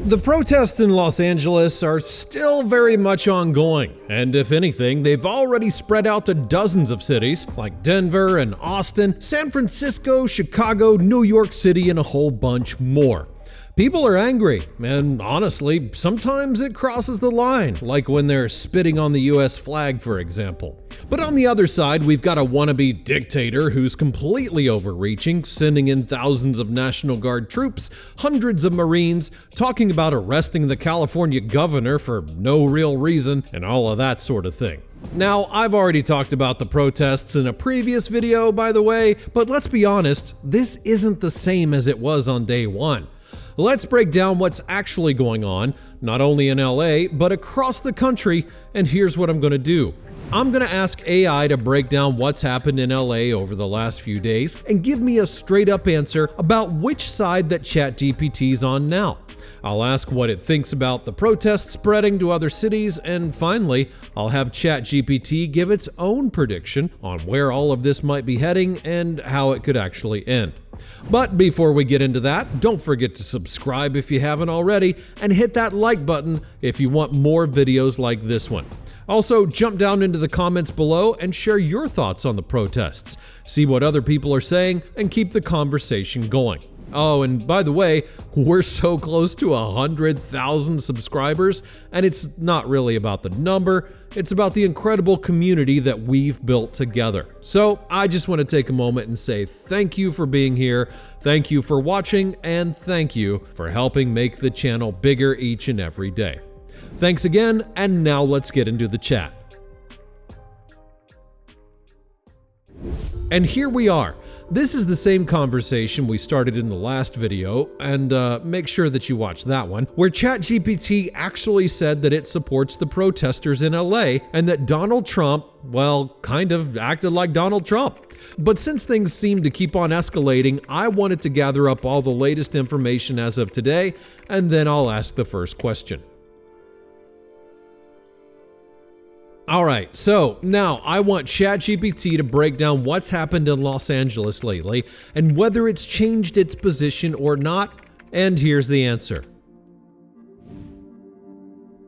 The protests in Los Angeles are still very much ongoing, and if anything, they've already spread out to dozens of cities like Denver and Austin, San Francisco, Chicago, New York City, and a whole bunch more. People are angry, and honestly, sometimes it crosses the line, like when they're spitting on the US flag, for example. But on the other side, we've got a wannabe dictator who's completely overreaching, sending in thousands of National Guard troops, hundreds of Marines, talking about arresting the California governor for no real reason, and all of that sort of thing. Now, I've already talked about the protests in a previous video, by the way, but let's be honest, this isn't the same as it was on day one. Let's break down what's actually going on, not only in LA, but across the country, and here's what I'm going to do. I'm going to ask AI to break down what's happened in LA over the last few days and give me a straight up answer about which side that ChatGPT's on now. I'll ask what it thinks about the protests spreading to other cities, and finally, I'll have ChatGPT give its own prediction on where all of this might be heading and how it could actually end. But before we get into that, don't forget to subscribe if you haven't already, and hit that like button if you want more videos like this one. Also, jump down into the comments below and share your thoughts on the protests. See what other people are saying and keep the conversation going. Oh, and by the way, we're so close to 100,000 subscribers, and it's not really about the number, it's about the incredible community that we've built together. So I just want to take a moment and say thank you for being here, thank you for watching, and thank you for helping make the channel bigger each and every day. Thanks again, and now let's get into the chat. And here we are. This is the same conversation we started in the last video, and make sure that you watch that one, where ChatGPT actually said that it supports the protesters in LA and that Donald Trump, well, kind of acted like Donald Trump. But since things seem to keep on escalating, I wanted to gather up all the latest information as of today, and then I'll ask the first question. Alright, so now I want ChatGPT to break down what's happened in Los Angeles lately and whether it's changed its position or not, and here's the answer.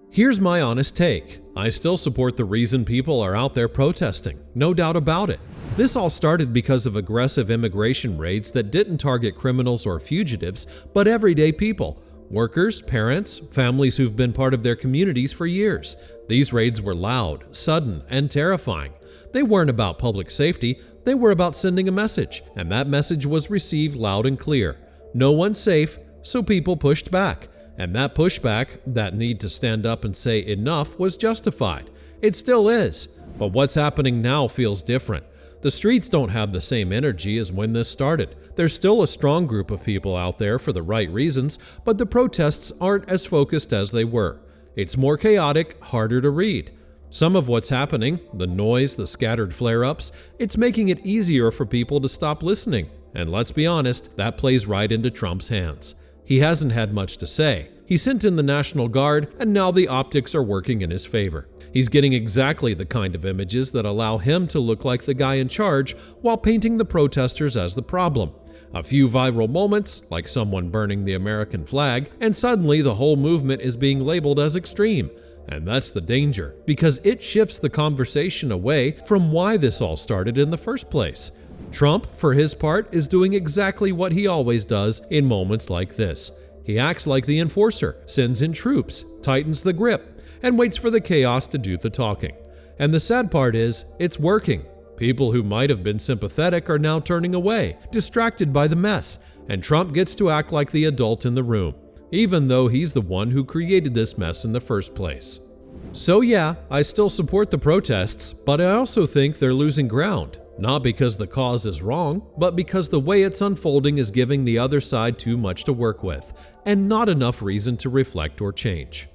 Here's my honest take. I still support the reason people are out there protesting, no doubt about it. This all started because of aggressive immigration raids that didn't target criminals or fugitives, but everyday people. Workers, parents, families who've been part of their communities for years. These raids were loud, sudden, and terrifying. They weren't about public safety, they were about sending a message, and that message was received loud and clear. No one's safe, so people pushed back. And that pushback, that need to stand up and say enough, was justified. It still is. But what's happening now feels different. The streets don't have the same energy as when this started. There's still a strong group of people out there for the right reasons, but the protests aren't as focused as they were. It's more chaotic, harder to read. Some of what's happening, the noise, the scattered flare-ups, it's making it easier for people to stop listening. And let's be honest, that plays right into Trump's hands. He hasn't had much to say. He sent in the National Guard, and now the optics are working in his favor. He's getting exactly the kind of images that allow him to look like the guy in charge while painting the protesters as the problem. A few viral moments, like someone burning the American flag, and suddenly the whole movement is being labeled as extreme. And that's the danger, because it shifts the conversation away from why this all started in the first place. Trump, for his part, is doing exactly what he always does in moments like this. He acts like the enforcer, sends in troops, tightens the grip, and waits for the chaos to do the talking. And the sad part is, it's working. People who might have been sympathetic are now turning away, distracted by the mess, and Trump gets to act like the adult in the room, even though he's the one who created this mess in the first place. So yeah, I still support the protests, but I also think they're losing ground. Not because the cause is wrong, but because the way it's unfolding is giving the other side too much to work with, and not enough reason to reflect or change.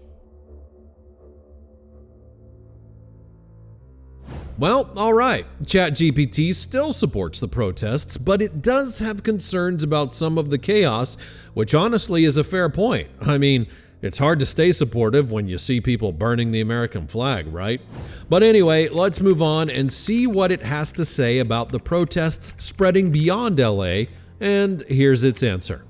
Well, alright, ChatGPT still supports the protests, but it does have concerns about some of the chaos, which honestly is a fair point. I mean, it's hard to stay supportive when you see people burning the American flag, right? But anyway, let's move on and see what it has to say about the protests spreading beyond LA, and here's its answer.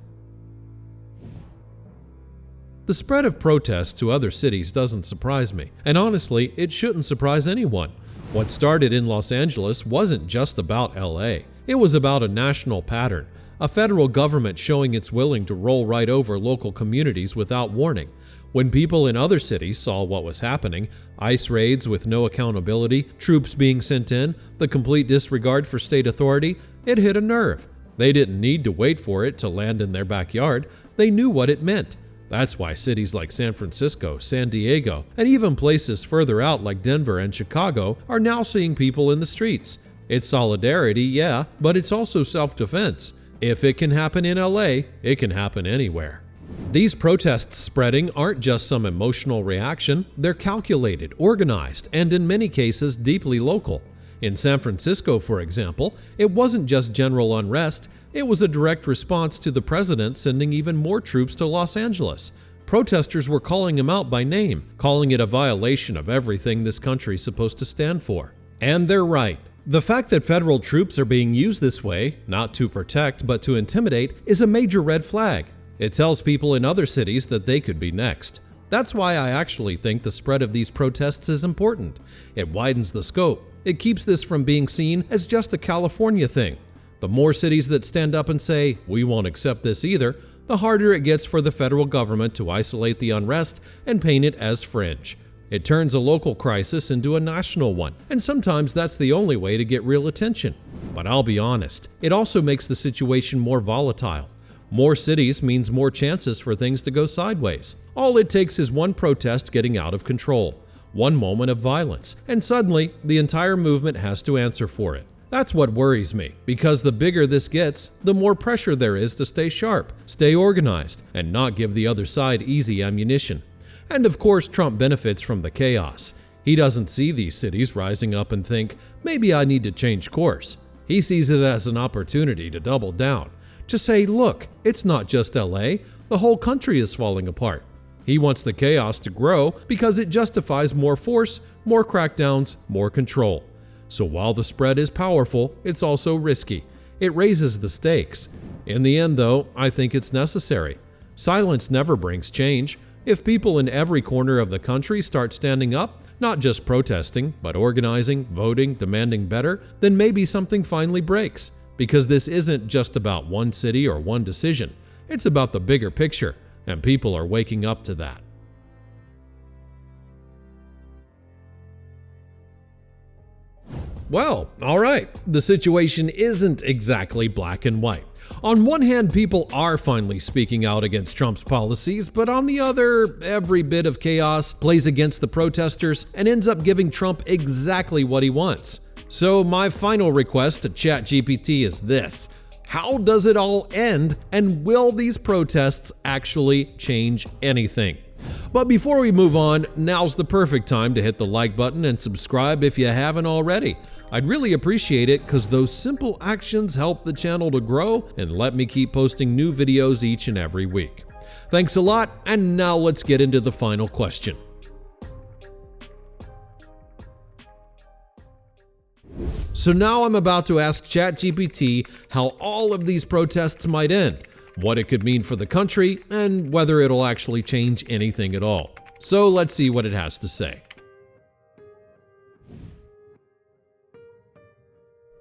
The spread of protests to other cities doesn't surprise me, and honestly, it shouldn't surprise anyone. What started in Los Angeles wasn't just about LA. It was about a national pattern, a federal government showing it's willing to roll right over local communities without warning. When people in other cities saw what was happening, ICE raids with no accountability, troops being sent in, the complete disregard for state authority, it hit a nerve. They didn't need to wait for it to land in their backyard. They knew what it meant. That's why cities like San Francisco, San Diego, and even places further out like Denver and Chicago are now seeing people in the streets. It's solidarity, yeah, but it's also self-defense. If it can happen in LA, it can happen anywhere. These protests spreading aren't just some emotional reaction, they're calculated, organized, and in many cases deeply local. In San Francisco, for example, it wasn't just general unrest, it was a direct response to the president sending even more troops to Los Angeles. Protesters were calling him out by name, calling it a violation of everything this country's supposed to stand for. And they're right. The fact that federal troops are being used this way, not to protect but to intimidate, is a major red flag. It tells people in other cities that they could be next. That's why I actually think the spread of these protests is important. It widens the scope. It keeps this from being seen as just a California thing. The more cities that stand up and say, "We won't accept this either," the harder it gets for the federal government to isolate the unrest and paint it as fringe. It turns a local crisis into a national one, and sometimes that's the only way to get real attention. But I'll be honest, it also makes the situation more volatile. More cities means more chances for things to go sideways. All it takes is one protest getting out of control, one moment of violence, and suddenly the entire movement has to answer for it. That's what worries me, because the bigger this gets, the more pressure there is to stay sharp, stay organized, and not give the other side easy ammunition. And of course, Trump benefits from the chaos. He doesn't see these cities rising up and think, maybe I need to change course. He sees it as an opportunity to double down, to say, look, it's not just LA, the whole country is falling apart. He wants the chaos to grow because it justifies more force, more crackdowns, more control. So while the spread is powerful, it's also risky. It raises the stakes. In the end, though, I think it's necessary. Silence never brings change. If people in every corner of the country start standing up, not just protesting, but organizing, voting, demanding better, then maybe something finally breaks. Because this isn't just about one city or one decision. It's about the bigger picture, and people are waking up to that. Well, alright, the situation isn't exactly black and white. On one hand, people are finally speaking out against Trump's policies, but on the other, every bit of chaos plays against the protesters and ends up giving Trump exactly what he wants. So my final request to ChatGPT is this: how does it all end, and will these protests actually change anything? But before we move on, now's the perfect time to hit the like button and subscribe if you haven't already. I'd really appreciate it because those simple actions help the channel to grow and let me keep posting new videos each and every week. Thanks a lot, and now let's get into the final question. So now I'm about to ask ChatGPT how all of these protests might end, what it could mean for the country, and whether it'll actually change anything at all. So let's see what it has to say.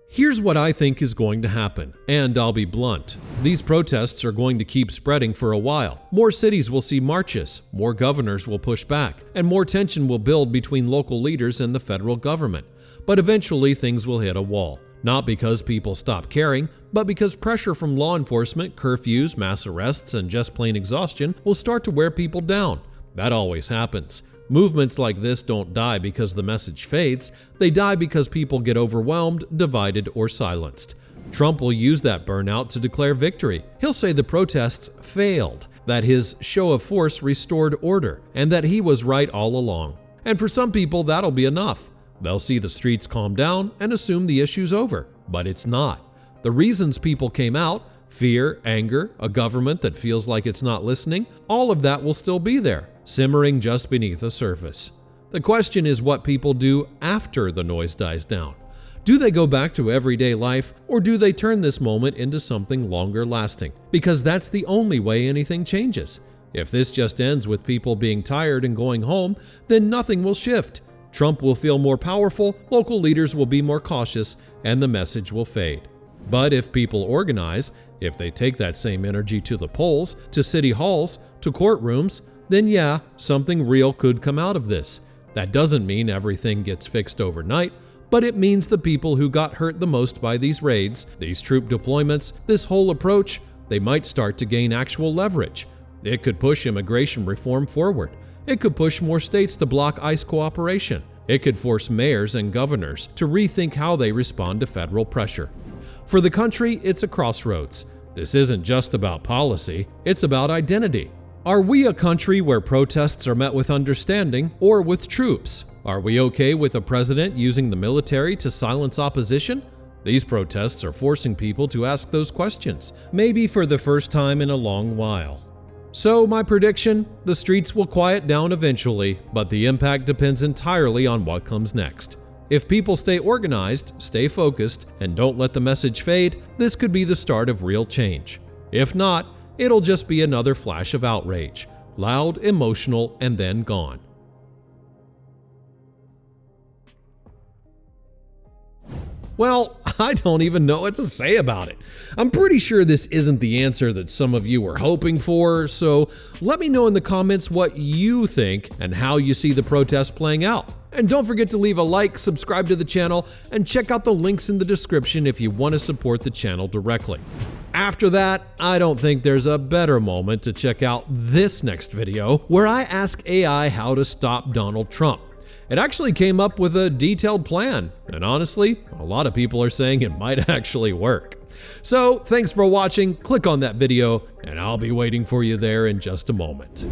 Here's what I think is going to happen, and I'll be blunt. These protests are going to keep spreading for a while. More cities will see marches, more governors will push back, and more tension will build between local leaders and the federal government. But eventually things will hit a wall. Not because people stop caring, but because pressure from law enforcement, curfews, mass arrests, and just plain exhaustion will start to wear people down. That always happens. Movements like this don't die because the message fades, they die because people get overwhelmed, divided, or silenced. Trump will use that burnout to declare victory. He'll say the protests failed, that his show of force restored order, and that he was right all along. And for some people, that'll be enough. They'll see the streets calm down and assume the issue's over, but it's not. The reasons people came out, fear, anger, a government that feels like it's not listening, all of that will still be there, simmering just beneath the surface. The question is what people do after the noise dies down. Do they go back to everyday life, or do they turn this moment into something longer lasting? Because that's the only way anything changes. If this just ends with people being tired and going home, then nothing will shift. Trump will feel more powerful, local leaders will be more cautious, and the message will fade. But if people organize, if they take that same energy to the polls, to city halls, to courtrooms, then yeah, something real could come out of this. That doesn't mean everything gets fixed overnight, but it means the people who got hurt the most by these raids, these troop deployments, this whole approach, they might start to gain actual leverage. It could push immigration reform forward. It could push more states to block ICE cooperation. It could force mayors and governors to rethink how they respond to federal pressure. For the country, it's a crossroads. This isn't just about policy, it's about identity. Are we a country where protests are met with understanding or with troops? Are we okay with a president using the military to silence opposition? These protests are forcing people to ask those questions, maybe for the first time in a long while. So my prediction, the streets will quiet down eventually, but the impact depends entirely on what comes next. If people stay organized, stay focused, and don't let the message fade, this could be the start of real change. If not, it'll just be another flash of outrage, loud, emotional, and then gone. Well, I don't even know what to say about it. I'm pretty sure this isn't the answer that some of you were hoping for, so let me know in the comments what you think and how you see the protest playing out. And don't forget to leave a like, subscribe to the channel, and check out the links in the description if you want to support the channel directly. After that, I don't think there's a better moment to check out this next video, where I ask AI how to stop Donald Trump. It actually came up with a detailed plan, and honestly, a lot of people are saying it might actually work. So thanks for watching, click on that video, and I'll be waiting for you there in just a moment.